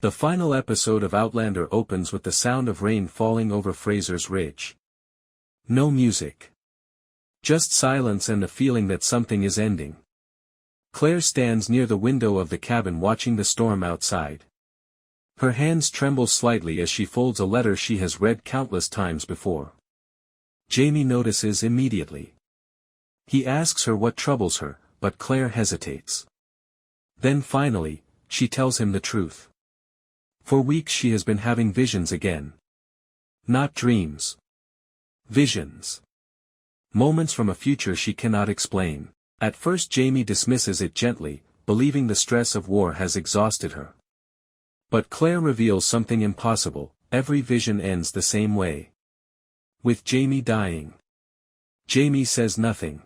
The final episode of Outlander opens with the sound of rain falling over Fraser's ridge. No music. Just silence and a feeling that something is ending. Claire stands near the window of the cabin watching the storm outside. Her hands tremble slightly as she folds a letter she has read countless times before. Jaime notices immediately. He asks her what troubles her, but Claire hesitates. Then finally, she tells him the truth. For weeks she has been having visions again. Not dreams. Visions. Moments from a future she cannot explain. At first Jaime dismisses it gently, believing the stress of war has exhausted her. But Claire reveals something impossible: every vision ends the same way. With Jaime dying. Jaime says nothing.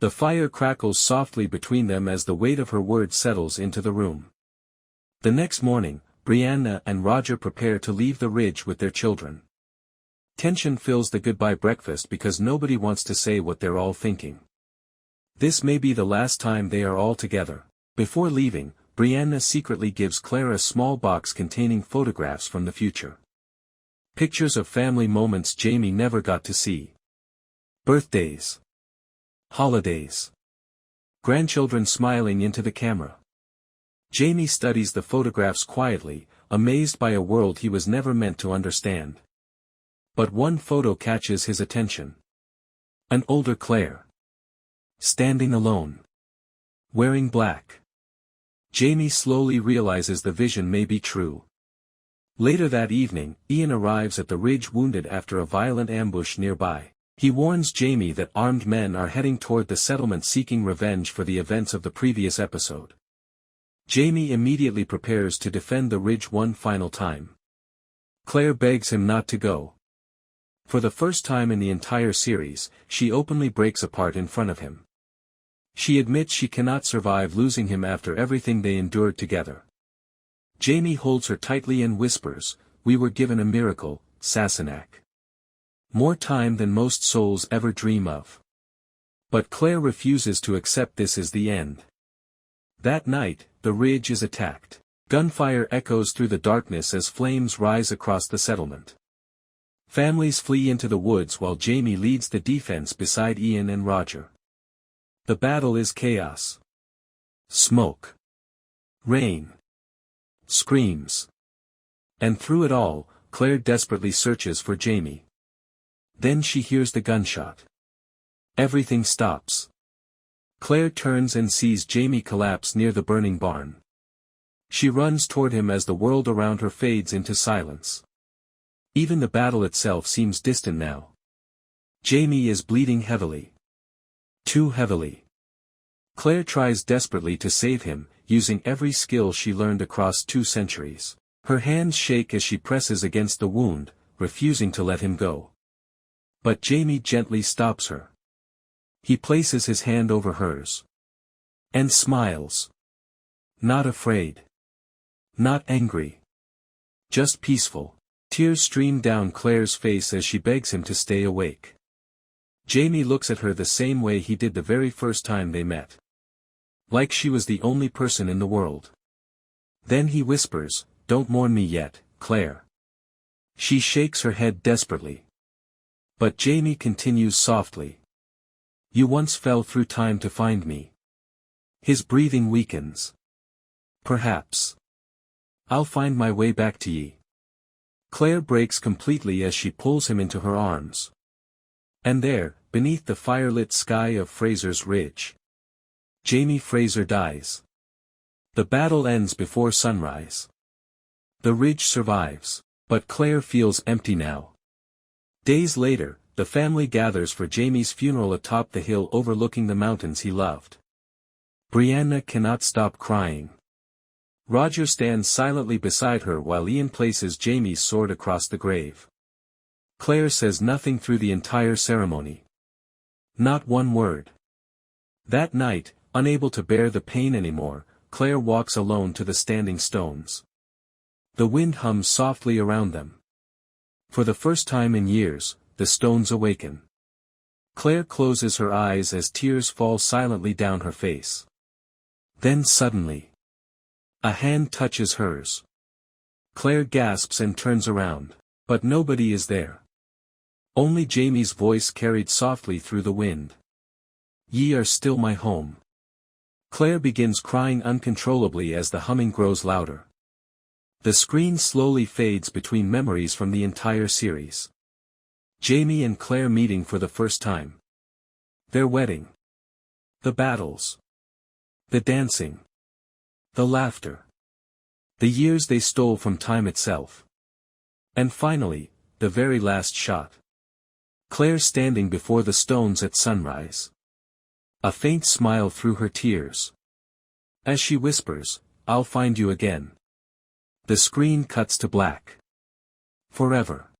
The fire crackles softly between them as the weight of her words settles into the room. The next morning, Brianna and Roger prepare to leave the ridge with their children. Tension fills the goodbye breakfast because nobody wants to say what they're all thinking. This may be the last time they are all together. Before leaving, Brianna secretly gives Claire a small box containing photographs from the future. Pictures of family moments Jaime never got to see. Birthdays. Holidays. Grandchildren smiling into the camera. Jaime studies the photographs quietly, amazed by a world he was never meant to understand. But one photo catches his attention. An older Claire. Standing alone. Wearing black. Jaime slowly realizes the vision may be true. Later that evening, Ian arrives at the ridge wounded after a violent ambush nearby. He warns Jaime that armed men are heading toward the settlement seeking revenge for the events of the previous episode. Jaime immediately prepares to defend the ridge one final time. Claire begs him not to go. For the first time in the entire series, she openly breaks apart in front of him. She admits she cannot survive losing him after everything they endured together. Jaime holds her tightly and whispers, "We were given a miracle, Sassenach. More time than most souls ever dream of." But Claire refuses to accept this as the end. That night, the ridge is attacked. Gunfire echoes through the darkness as flames rise across the settlement. Families flee into the woods while Jaime leads the defense beside Ian and Roger. The battle is chaos. Smoke. Rain. Screams. And through it all, Claire desperately searches for Jaime. Then she hears the gunshot. Everything stops. Claire turns and sees Jaime collapse near the burning barn. She runs toward him as the world around her fades into silence. Even the battle itself seems distant now. Jaime is bleeding heavily. Too heavily. Claire tries desperately to save him, using every skill she learned across 2 centuries. Her hands shake as she presses against the wound, refusing to let him go. But Jaime gently stops her. He places his hand over hers. And smiles. Not afraid. Not angry. Just peaceful. Tears stream down Claire's face as she begs him to stay awake. Jaime looks at her the same way he did the very first time they met. Like she was the only person in the world. Then he whispers, "Don't mourn me yet, Claire." She shakes her head desperately. But Jaime continues softly. "You once fell through time to find me." His breathing weakens. "Perhaps. I'll find my way back to ye." Claire breaks completely as she pulls him into her arms. And there, beneath the firelit sky of Fraser's ridge, Jaime Fraser dies. The battle ends before sunrise. The ridge survives, but Claire feels empty now. Days later, the family gathers for Jaime's funeral atop the hill overlooking the mountains he loved. Brianna cannot stop crying. Roger stands silently beside her while Ian places Jaime's sword across the grave. Claire says nothing through the entire ceremony. Not one word. That night, unable to bear the pain anymore, Claire walks alone to the standing stones. The wind hums softly around them. For the first time in years, the stones awaken. Claire closes her eyes as tears fall silently down her face. Then suddenly, a hand touches hers. Claire gasps and turns around. But nobody is there. Only Jaime's voice carried softly through the wind. Ye are still my home. Claire begins crying uncontrollably as the humming grows louder. The screen slowly fades between memories from the entire series. Jaime and Claire meeting for the first time. Their wedding. The battles. The dancing. The laughter. The years they stole from time itself. And finally, the very last shot. Claire standing before the stones at sunrise. A faint smile through her tears. As she whispers, "I'll find you again." The screen cuts to black. Forever.